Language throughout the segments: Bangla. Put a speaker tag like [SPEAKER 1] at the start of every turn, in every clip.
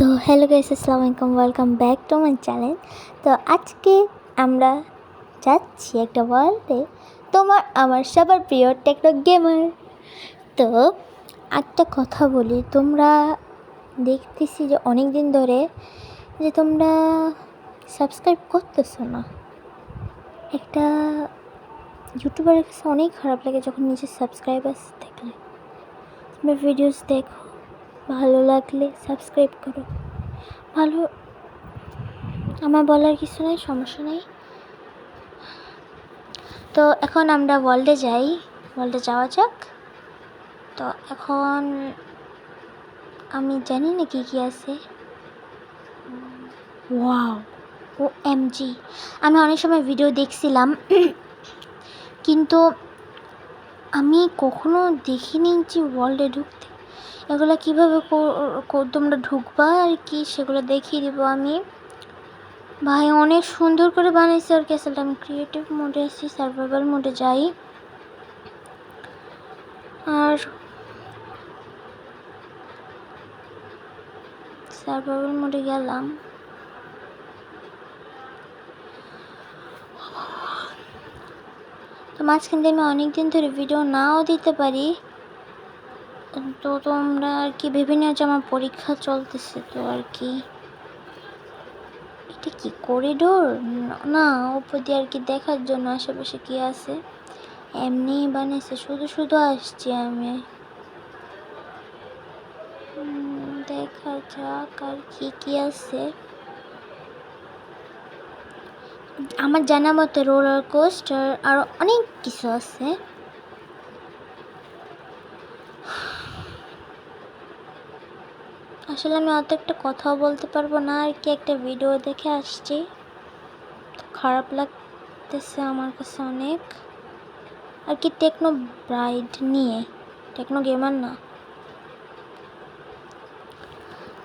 [SPEAKER 1] তো হ্যালো গাইস, আসসালামু আলাইকুম, welcome back to my channel. তো আজকে আমরা যাচ্ছি একটা ওয়ার্ল্ডে, তোমার আমার সবার প্রিয় টেকনো গেমার। তো একটা কথা বলি, তোমরা দেখতেছি যে অনেক দিন ধরে যে তোমরা সাবস্ক্রাইব করতেছো না। একটা ইউটিউবারের কাছে অনেক খারাপ লাগে যখন নিজের সাবস্ক্রাইবার্স দেখলে। তোমরা ভিডিওস দেখো, ভালো লাগলে সাবস্ক্রাইব করো। ভালো, আমার বলার কিছু নেই, সমস্যা নেই। তো এখন আমরা ওয়ার্ল্ডে যাওয়া যাক। তো এখন আমি জানি না কী কী আছে। ওয়াও, ও এমজি, আমি অনেক সময় ভিডিও দেখছিলাম কিন্তু আমি কখনো দেখিনি যে ওয়ার্ল্ডে ঢুকতে। এগুলো কীভাবে তোমরা ঢুকবা আর কি সেগুলো দেখিয়ে দেবো আমি। ভাই অনেক সুন্দর করে বানাইছে আর ক্যাসেলটা। আমি ক্রিয়েটিভ মোডে আছি, সার্ভাইভাল মোডে যাই। আর সার্ভাইভাল মোডে গেলাম। তো মাঝখান দিয়ে আমি অনেক দিন ধরে ভিডিও নাও দিতে পারি। তো তোমরা আর কি ভেবে নিও যে আমার পরীক্ষা চলতেছে, তো আর কি। এটা কি করিডোর না, উপর দিয়ে আর কি দেখার জন্য আশেপাশে কি আছে। এমনি বানিয়েছে, শুধু শুধু আসছি আমি। দেখা যাক আর কি কি আছে। আমার জানা মতে রোলার কোস্টার আর অনেক কিছু আছে। আসলে আমি অত একটা কথাও বলতে পারবো না আর কি। একটা ভিডিও দেখে আসছি, খারাপ লাগতেছে আমার কাছে অনেক আর কি। টেকনো ব্রাইড নিয়ে, টেকনো গেমার না।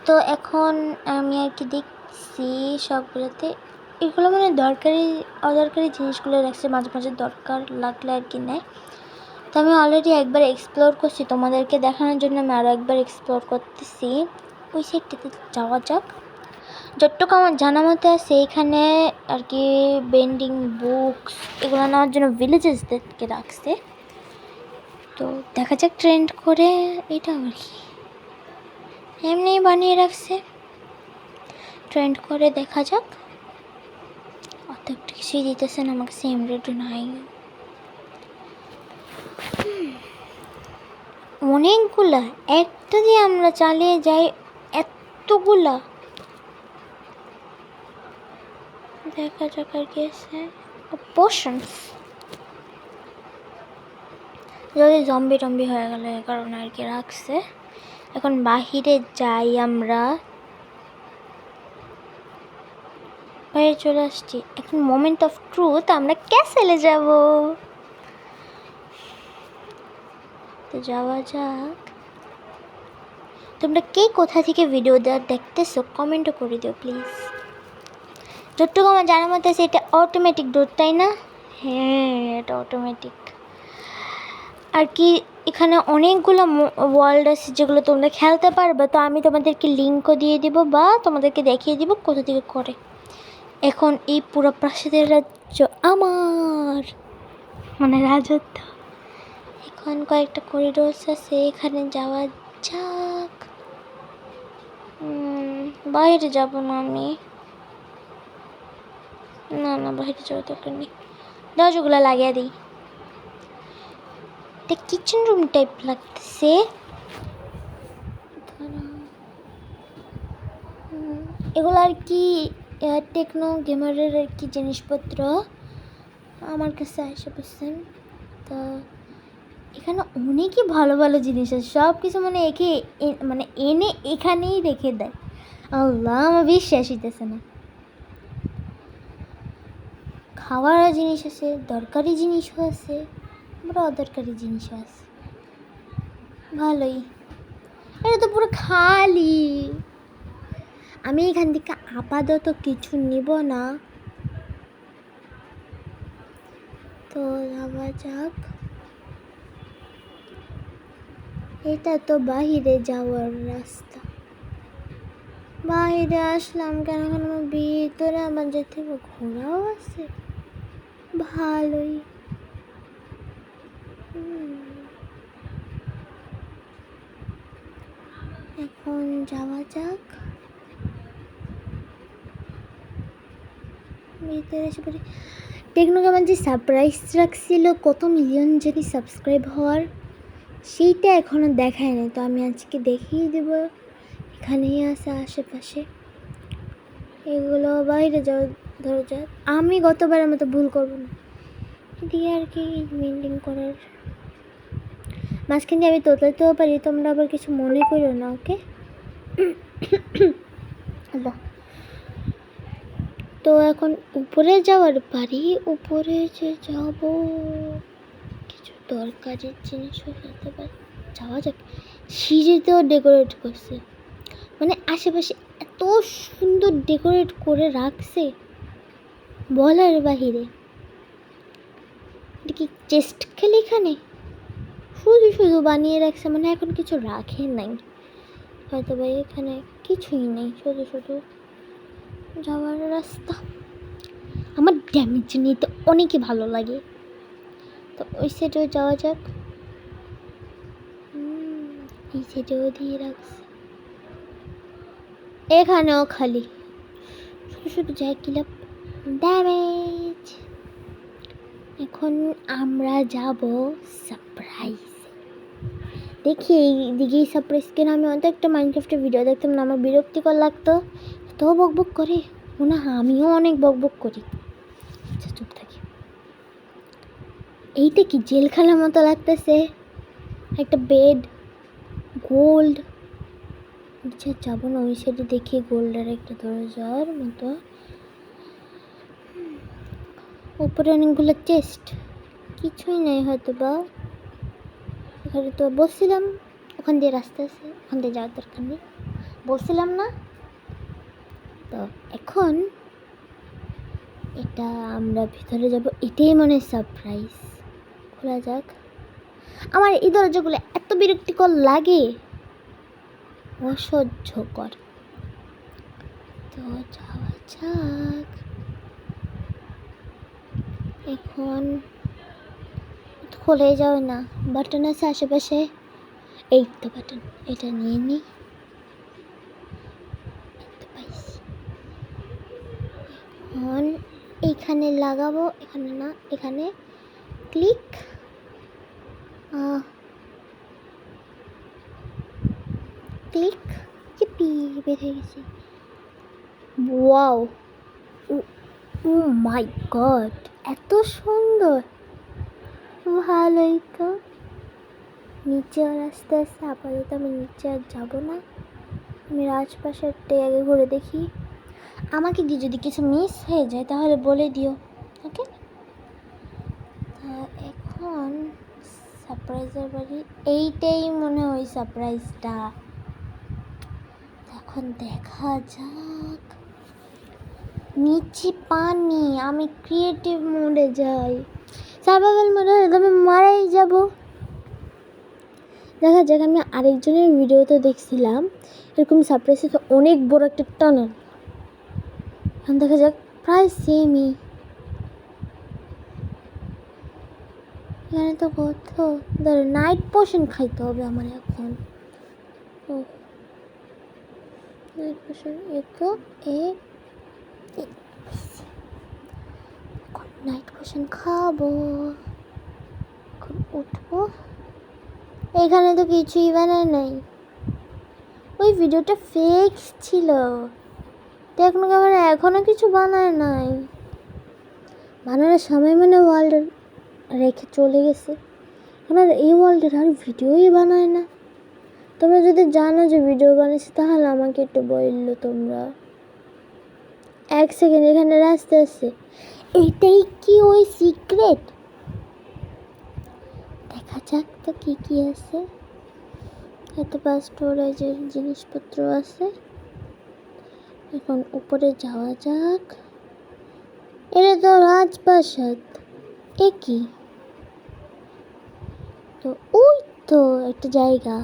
[SPEAKER 1] তো এখন আমি আর কি দেখছি সবগুলোতে এগুলো মানে দরকারি অদরকারি জিনিসগুলো রাখছে, মাঝে মাঝে দরকার লাগলে আর কি নেয়। তো আমি অলরেডি একবার এক্সপ্লোর করছি, তোমাদেরকে দেখানোর জন্য আমি আরও একবার এক্সপ্লোর করতেছি। ওই সাইডটাতে যাওয়া যাক। যতটুকু আমার জানা মতে আছে এখানে আর কি বেন্ডিং বুকস এগুলো নেওয়ার জন্য ভিলেজেসদেরকে রাখছে। তো দেখা যাক ট্রেন্ড করে। এটা আর কি এমনি বানিয়ে রাখছে, ট্রেন্ড করে দেখা যাক। অত একটা কিছুই দিতেছে না আমাকে, সেম রেট নাই। অনেকগুলা, একটা দিয়ে আমরা চালিয়ে যাই এতগুলা। দেখা যাক আর কি আছে। পোশনস, যদি জম্বি টম্বি হয়ে গেলে এ কারণে আর কি রাখছে। এখন বাহিরে যাই, আমরা বাইরে চলে আসছি। এখন মোমেন্ট অফ ট্রুথ, আমরা ক্যাসেলে যাব। তো যাওয়া যাক। তোমরা কে কোথা থেকে ভিডিও দেখতেছো কমেন্টও করে দিও প্লিজ। যতটুকু আমার জানার মতো আছে এটা অটোমেটিক ডোর, তাই না? হ্যাঁ, এটা অটোমেটিক আর কি। এখানে অনেকগুলো ওয়ার্ল্ড আছে যেগুলো তোমরা খেলতে পারবে। তো আমি তোমাদেরকে লিঙ্কও দিয়ে দিব বা তোমাদেরকে দেখিয়ে দিব কোথা থেকে করে। এখন এই পুরো প্রাসাদের রাজ্য আমার, মানে রাজত্ব। এখন কয়েকটা করিডোরস আছে, এখানে যাওয়া যাক। বাইরে যাব না আমি, না না বাইরে যাওয়ার দরকার নেই। দরজাগুলো লাগিয়ে দিই। এটা কিচেন রুম টাইপ লাগতেছে। এগুলো আর কি টেকনো গেমারের আর কি জিনিসপত্র আমার কাছে আসে বুঝছেন। তো এখানে অনেকই ভালো ভালো জিনিস আছে, সব কিছু মানে মানে এনে এখানেই রেখে দেয়। আল্লাহ, আমার বিশ্বাস হইতেছে না। খাওয়ার জিনিস আছে, দরকারি জিনিসও আছে, আবার অদরকারি জিনিসও আছে। ভালোই, এটা তো পুরো খালি। আমি এখান থেকে আপাতত কিছু নিব না। তো যাওয়া যাক। এটা তো বাহিরে যাওয়ার রাস্তা। বাইরে আসলাম কেন? এখন আমার ভিতরে আমার যেতে হবে, ঘোরাও আছে ভালোই। এখন যাওয়া যাক ভিতরে এসে পড়ি। টেকনোকে আমার যে সারপ্রাইজ রাখছিল কত মিলিয়ন জানি সাবস্ক্রাইব হওয়ার, সেইটা এখনও দেখায় নাই। তো আমি আজকে দেখিয়ে দেব। এখানেই আছে আশেপাশে, এগুলো বাইরে যাওয়া ধরো যাক। আমি গতবারের মতো ভুল করবো না, এদিকে আর কি মেনটেন করার মাঝখানে আমি তোতলাতেও পারি, তোমরা আবার কিছু মনে করো না, ওকে? তো এখন উপরে যাওয়ার পারি, উপরে যে যাব কিছু দরকারের জিনিসও ফেলতে পারি। যাওয়া যাক। সিঁড়িতেও ডেকোরেট করছে, মানে আশেপাশে এত সুন্দর ডেকোরেট করে রাখছে বলার বাহিরে। এটা কি চেস্ট খেলে এখানে শুধু শুধু বানিয়ে রাখছে, মানে এখন কিছু রাখে নাই হয়তো ভাই, এখানে কিছুই নেই, শুধু শুধু যাওয়ার রাস্তা। আমার ড্যামেজ নিতে অনেকই ভালো লাগে, তো ওই সাইডেও যাওয়া যাক। এই সাইডেও দিয়ে রাখছে, এখানেও খালি, শুধু শুধু যাই কি লাভ, ড্যামেজ। এখন আমরা যাব সারপ্রাইজ। দেখি এইদিকেই সারপ্রাইজ কেন। আমি অত একটা মাইনক্রাফটের ভিডিও দেখতাম না, আমার বিরক্তিকর লাগতো, তো বকবক করে মনে হয় আমিও অনেক বকবক করি। আচ্ছা চুপ থাকি। এইটা কি জেলখানার মতো লাগতেছে, একটা বেড, গোল্ড। আচ্ছা যাবো না ওই সাইডে, দেখি গোল্ডের একটা দরজার মতো। উপরে অনেকগুলো চেস্ট, কিছুই নেই হয়তো বা। এখানে তো বসছিলাম, ওখান দিয়ে রাস্তা আছে, ওখান দিয়ে যাওয়ার দরকার নেই, বলছিলাম না। তো এখন এটা আমরা ভিতরে যাব, এটাই মনে সারপ্রাইজ। খোলা যাক। আমার এই দরজাগুলো এত বিরক্তিকর লাগে, অসহ্যকর। তো যাওয়া যাক। এখন খুলে যাবে না, বাটন আছে আশেপাশে, এই তো বাটন, এটা নিয়ে নিই। এখন এইখানে লাগাবো, এখানে না, এখানে ক্লিক। ক্লিক, চিপি বের হয়ে গেছি। ওয়াও, ও মাই গড, এত সুন্দর, ভালোই তো। নিচে রাস্তা আছে, আপাতত আমি নিচে আর যাবো না, আমি রাজপ্রাসাদটাই আগে ঘুরে দেখি। আমাকে দিয়ে যদি কিছু মিস হয়ে যায় তাহলে বলে দিও, ওকে? এখন সারপ্রাইজের বাড়ি, এইটাই মনে হয় সারপ্রাইজটা। এখন দেখা যাক। নিচে পানি, আমি ক্রিয়েটিভ মোডে যাই, সার্ভাইভাল মোডে হলে আমি মারাই যাব। দেখা যাক। আমি আরেকজনের ভিডিওতে দেখছিলাম এরকম সারপ্রাইজে তো অনেক বড় একটা টানেল, এখন দেখা যাক প্রায় সেমই। এখানে তো কত, ধরো নাইট পোশন খাইতে হবে আমার এখন। ও নাইট পোশন, এখন নাইট পোশন খাবো, এখন উঠবো। এখানে তো কিছুই বানায় নাই, ওই ভিডিওটা ফেক ছিল, টেকনো ক্যামেরা এখনো কিছু বানায় নাই, বানানোর সময় মানে ওয়ার্ল্ড রেখে চলে গেছে। আমার এই ওয়ার্ল্ডের আর ভিডিওই বানায় না। তোমরা যদি জানো যে ভিডিও বানিয়েছে তাহলে আমাকে একটু বললো তোমরা। এক সেকেন্ড, এখানে রাস্তা আছে, এইটাই কি ওই সিক্রেট? দেখা যাক তো কি কি আছে। এত স্টোরেজের জিনিসপত্র আছে। এখন উপরে যাওয়া যাক। এটা তো রাজপ্রাসাদ, এ কি? তো ওই তো একটা জায়গা,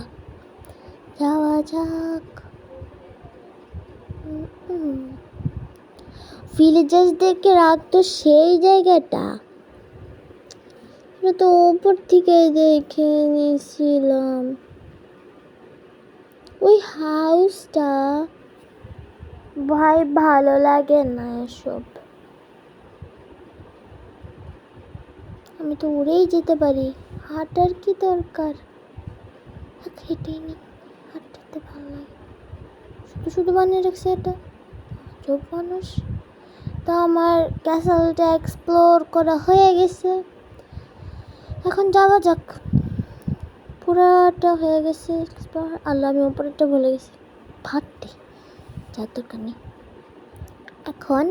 [SPEAKER 1] যাওয়া যাক। ভিলেজার্সদেরকে রাখতো সেই জায়গাটা, এটা তো ওপর থেকে দেখে নিয়েছিলাম। ওই হাউসটা ভাই ভালো লাগে না এসব। আমি তো উড়েই যেতে পারি, হাঁটার কি দরকার? হেঁটেই নি, হাঁটতে ভালো লাগে। শুধু শুধু বানিয়ে রাখছে এটা, সব মানুষ। তা আমার ক্যাসেলটা এক্সপ্লোর করা হয়ে গেছে, এখন যাওয়া যাক। পুরাটা হয়ে গেছে এক্সপ্লোর। আল্লাহ, আমি উপরেরটা ভুলে গেছি, ভাবতে যার দরকার নেই। এখন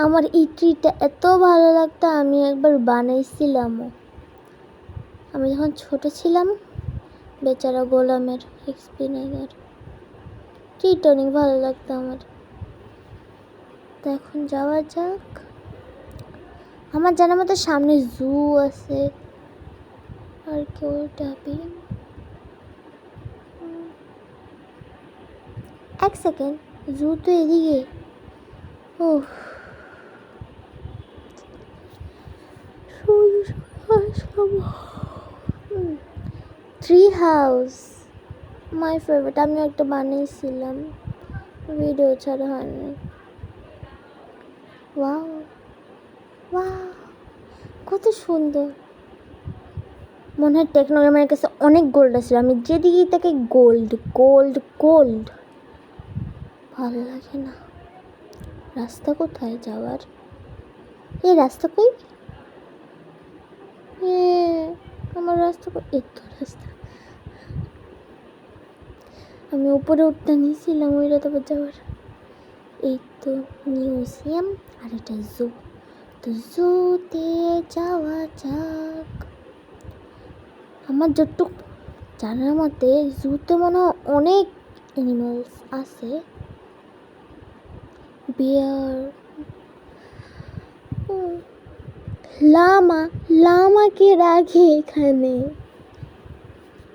[SPEAKER 1] আমার এই ট্রিটা এত ভালো লাগতো, আমি একবার বানাইছিলামও। আমি যখন ছোট ছিলাম, বেচারা গোলামের এক্সপিনাইজার ট্রিটা অনেক ভালো লাগতো আমার। তো এখন যাওয়া যাক। আমার জানার মতো সামনে জু আছে, আর কেউ যাবে? এক সেকেন্ড, জু তো এদিকে। ও ট্রি হাউস মাই ফেভারিট। আমি একটা বানিয়েছিলাম, ভিডিও ছাড়া হয়নি। ওয়াও ওয়াও, কত সুন্দর। মনে হয় টেকনোগ্রামের কাছে অনেক গোল্ড আছে, আমি যেদিকে তাকে গোল্ড গোল্ড গোল্ড। ভালো লাগে না। রাস্তা কোথায় যাওয়ার? এই রাস্তা কই? আমার রাস্তা কই? এই তো রাস্তা। আমি উপরে উঠতে নিয়েছিলাম ওইটা তো যাওয়ার। এই তো মিউজিয়াম, আর এটা জু। তো জুতে যাওয়া যাক। আমার যতটুকু জানার মতে জুতে মনে হয় অনেক অ্যানিমালস আছে। বিয়ার, লামাকে রাখে এখানে,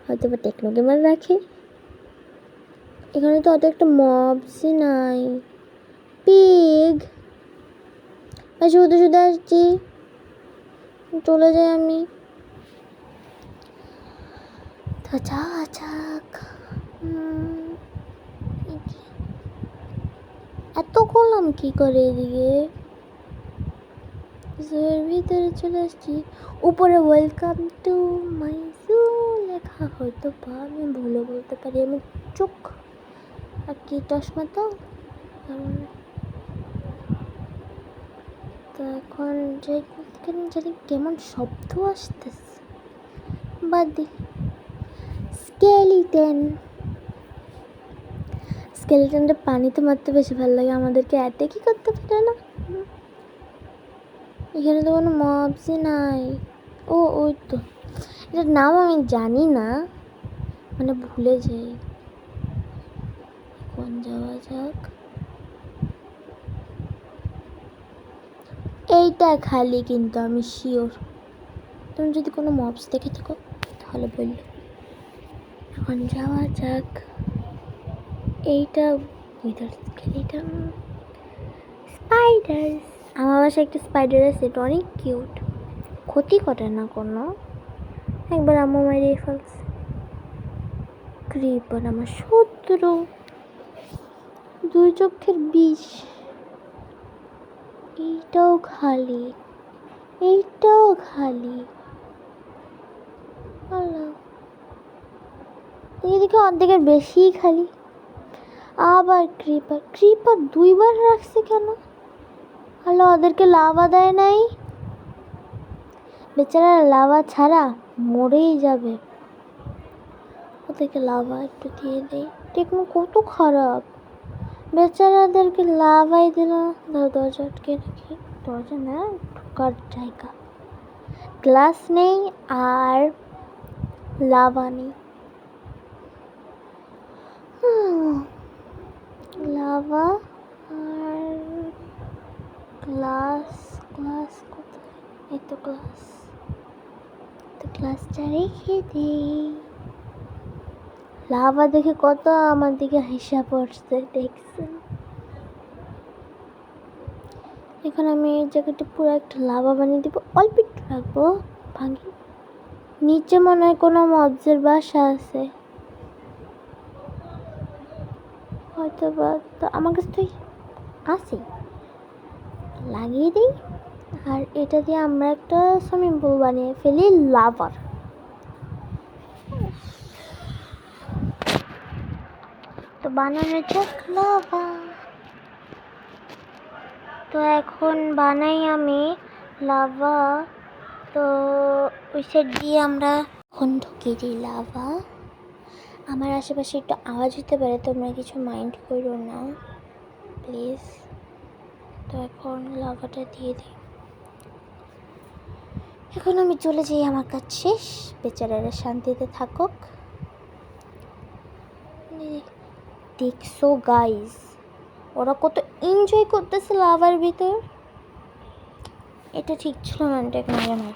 [SPEAKER 1] হয়তো বা টেকনো গেমার রাখে। এখানে তো অত একটা মবসই নাই। পিগ, শুধু শুধু আসছি, চলে যাই আমি। তো যাওয়া যাক। এত করলাম কি করে এদিকে? ভিতরে চলে আসছি। উপরে ওয়েলকাম টু মাই জু লেখা, হয়তো বা আমি ভুলে বলতে পারি। আমি চোখ আর কি চশমা তো। তো এখন যেখানে জানি কেমন শব্দ আসতেছে, বাদ দি। স্কেলিটনটা পানিতে মারতে বেশি ভালো লাগে, আমাদেরকে অ্যাটাকই করতে পারে না। এখানে তো কোনো মবসই নাই। ওই তো, এটার নাম আমি জানি না, মানে ভুলে যাই। কোন যাওয়া যাক। এইটা খালি, কিন্তু আমি শিওর। তুমি যদি কোনো মবস দেখে থাকো তাহলে বললো। এখন যাওয়া যাক। এইটা উইদার এটা স্পাইডার। আমার বাসায় একটা স্পাইডার আছে, এটা অনেক কিউট, ক্ষতি করে না কোনো। একবার আম্মু মারিয়ে ফেলছে। ক্রিপার আমার শত্রু, দুই চোখের বিষ। এইটাও খালি, এইটাও খালি। এদিকে অর্ধেকের বেশি খালি। আবার ক্রিপার দুইবার রাখছে কেন? হ্যালো, ওদেরকে লাভা দেয় নাই? বেচারা লাভা ছাড়া মরেই যাবে। ওদেরকে লাভা একটু দিয়ে দেই। টেকনো কত খারাপ, বেচারাদেরকে লাভাই দিল না। দরজা আটকে রাখি, দরজা না ঢোকার জায়গা। গ্লাস নেই আর লাভা নেই। লাভা আর গ্লাস কোথায়? এই তো গ্লাসটা রেখে দিই। লাভা দেখে কত আমার দিকে হিসাব পড়ছে, দেখছেন? এখন আমি এই জায়গাটা পুরো একটা লাভা বানিয়ে দিব, অল্প একটু রাখবো, ভাঙি। নিচে মনে হয় কোনো মবসের বাসা আছে হয়তো বা, তো আমার কাছে তো আছে, লাগিয়ে দিই। আর এটা দিয়ে আমরা একটা সুইমিং পুল বানিয়ে ফেলি লাভার। তো বানানো যাক লাভা। তো এখন বানাই আমি লাভা। তো ওই সাইড দিয়ে আমরা এখন ঢুকিয়ে দিই লাভা। আমার আশেপাশে একটু আওয়াজ হতে পারে, তোমরা কিছু মাইন্ড করো না প্লিজ। তো এখন লাভাটা দিয়ে দিই। এখন আমি চলে যাই, আমার কাজ শেষ, বেচারারা শান্তিতে থাকুক। দেখছো গাইস, ওরা কত এনজয় করতেছে লাভার ভিতর। এটা ঠিক ছিল না টেকনোলজি আমার।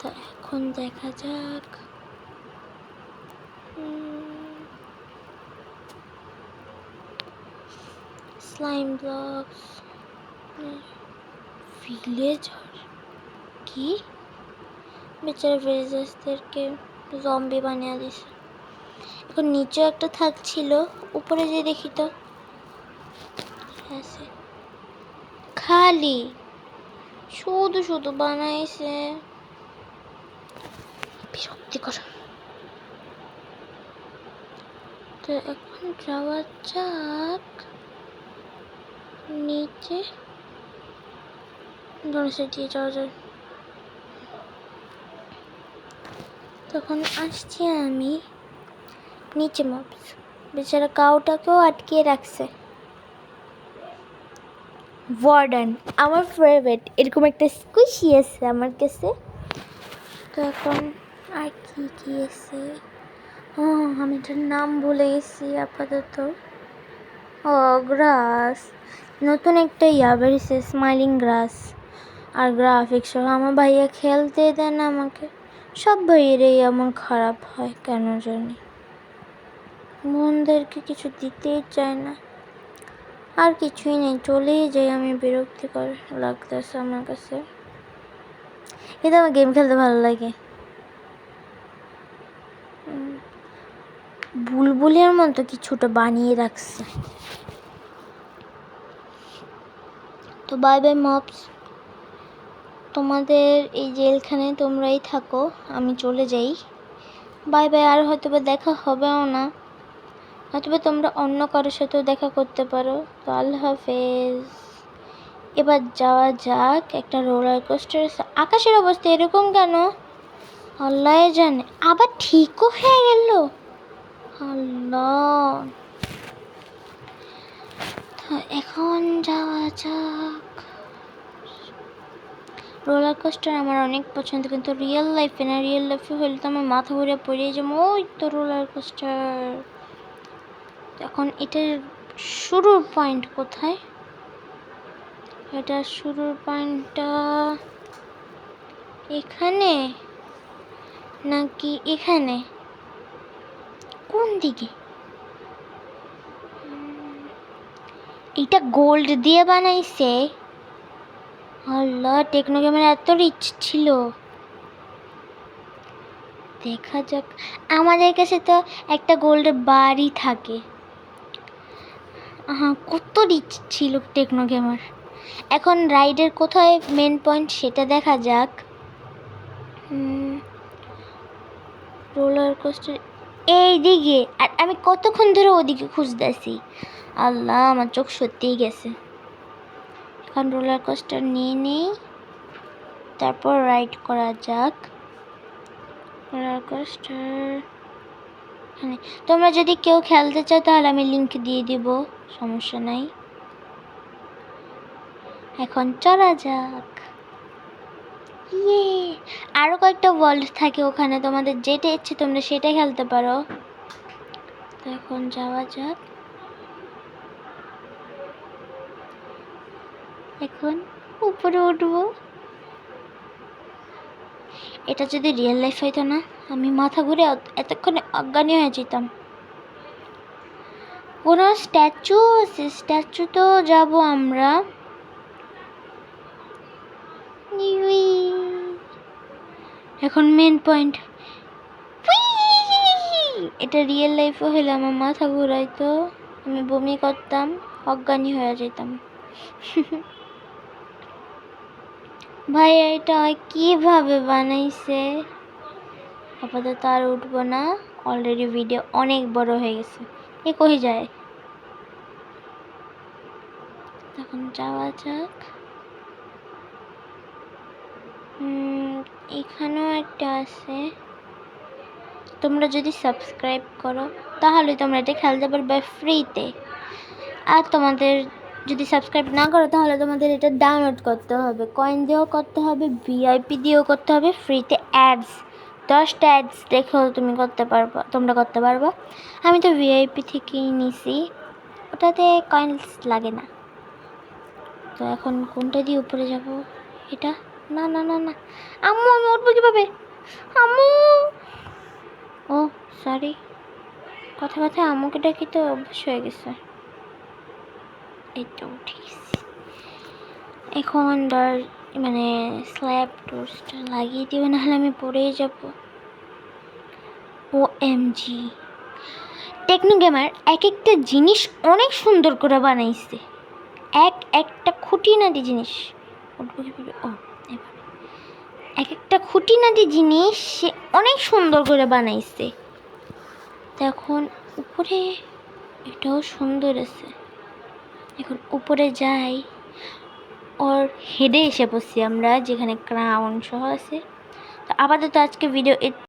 [SPEAKER 1] তো এখন দেখা যাক। স্লাইম ব্লকস, ভিলেজার, কি বেচারা ভিলেজার্সদেরকে জম্বি বানিয়ে দিছে। এখন নিচেও একটা থাকছিল, উপরে যে দেখি তো আছে খালি, শুধু শুধু বানাইছে, বিরক্তিকর। তো এখন যাওয়া যাক নিচে, ডোনেশন দিয়ে যাওয়া যায়। তখন আসছি আমি নিচে, মবস বেচারা কাউটাকেও আটকিয়ে রাখছে। ওয়ার্ডেন আমার ফেভারিট, এরকম একটা স্কুইশি আছে আমার কাছে। তো এখন আর কি কি আছে, আমি এটার নাম ভুলে গেছি আপাতত। ও গ্রাস, নতুন একটা বেরিয়েছে স্মাইলিং গ্রাস আর গ্রাফিক্স। আমার ভাইয়া খেলতে দেন আমাকে, সব ভাইয়েরই এমন খারাপ হয় কেন জানি, বোনদেরকে কিছু দিতেই চায় না। আর কিছুই নেই, চলেই যাই আমি, বিরক্তিকর লাগতেছে আমার কাছে। কিন্তু আমার গেম খেলতে ভালো লাগে। বুলবুলের মতো কিছুটা বানিয়ে রাখছে। তো বাই বাই মবস, তোমাদের এই জেলখানে তোমরাই থাকো, আমি চলে যাই। Bye bye. আর হয়তো বা দেখা হবেও না, হয়তো বা তোমরা অন্য কারোর সাথেও দেখা করতে পারো। তো আল্লাহ হাফেজ। এবার যাওয়া যাক একটা রোলার কোস্টার। আকাশের অবস্থা এরকম কেন আল্লাহ জানে, আবার ঠিকও হয়ে গেল আল্লাহ। তো এখন যাওয়া যাক। রোলার কোস্টার আমার অনেক পছন্দ, কিন্তু রিয়েল লাইফে না, রিয়েল লাইফে হলে তো আমার মাথা ঘুরে পড়ে যাবো। ওই তো রোলার কোস্টার। এখন এটার শুরুর পয়েন্ট কোথায়? এটার শুরুর পয়েন্টটা এখানে নাকি এখানে, কোন দিকে? এটা গোল্ড দিয়ে বানাইছে আল্লাহ, টেকনো গেমের এত রিচ ছিল। দেখা যাক, আমাদের কাছে তো একটা গোল্ডের বারই থাকে। কত রিচ ছিল টেকনো গেমার। এখন রাইডের কোথায় মেন পয়েন্ট সেটা দেখা যাক। রোলার কোস্টার এই দিকে, আর আমি কতক্ষণ ধরে ওদিকে খুঁজতেছি আল্লাহ, আমার চোখ সত্যিই গেছে। এখন রোলার কোস্টার নিয়ে নেই, তারপর রাইড করা যাক রোলার কোস্টার। হ্যাঁ, তোমরা যদি কেউ খেলতে চাও তাহলে আমি লিংক দিয়ে দিব, সমস্যা নাই। এখন চলা যাক। ইয়ে, আরও কয়েকটা ওয়ার্ল্ড থাকে ওখানে, তোমাদের যেটা ইচ্ছে তোমরা সেটা খেলতে পারো। তো এখন যাওয়া যাক। এখন উপরে উঠবো। এটা যদি রিয়েল লাইফ হইতো না, আমি মাথা ঘুরে এতক্ষণে অজ্ঞানী হয়ে যেতাম। কোনো স্ট্যাচু আছে, স্ট্যাচু তো যাব আমরা। এখন মেন পয়েন্ট, এটা রিয়েল লাইফে হলে আমার মাথা ঘুরাইতো, আমি বমি করতাম, অজ্ঞানী হয়ে যেতাম। ভাই এটা কিভাবে বানাইছে? আপাতত আর উঠবো না, অলরেডি ভিডিও অনেক বড় হয়ে গেছে। এ কই যায়? এখন যাওয়া যাক। এখানেও একটা আছে। তোমরা যদি সাবস্ক্রাইব করো তাহলে তোমরা এটা খেলতে পারবে ফ্রিতে। আর তোমাদের যদি সাবস্ক্রাইব না করো তাহলে তোমাদের এটা ডাউনলোড করতে হবে, কয়েন দিয়েও করতে হবে, ভিআইপি দিয়েও করতে হবে, ফ্রিতে অ্যাডস 10টা অ্যাডস দেখেও তোমরা করতে পারবা। আমি তো ভিআইপি থেকেই নিছি, ওটাতে কয়েনস লাগে না। তো এখন কোনটা দিয়ে উপরে যাব? এটা না না না না, আম্মু আমি উঠবো কীভাবে? আম্মু, ও সরি, কথা আম্মুকে ডাকি তো অভ্যাস হয়ে গেছে। এই তো উঠে গেছি। এখন মানে স্ল্যাব টোস্টটা লাগিয়ে দিবে, নাহলে আমি পড়েই যাব। OMG, টেকনো গেমার এক একটা জিনিস অনেক সুন্দর করে বানাইছে, একটা খুঁটিনাটি জিনিস। এক একটা খুঁটিনাটি জিনিস সে অনেক সুন্দর করে বানাইছে। তো এখন উপরে এটাও সুন্দর আছে। এখন উপরে যাই, ওর হেডে এসে পড়ছি আমরা, যেখানে ক্রাউন সহ আছে। তো আপাতত আজকে ভিডিও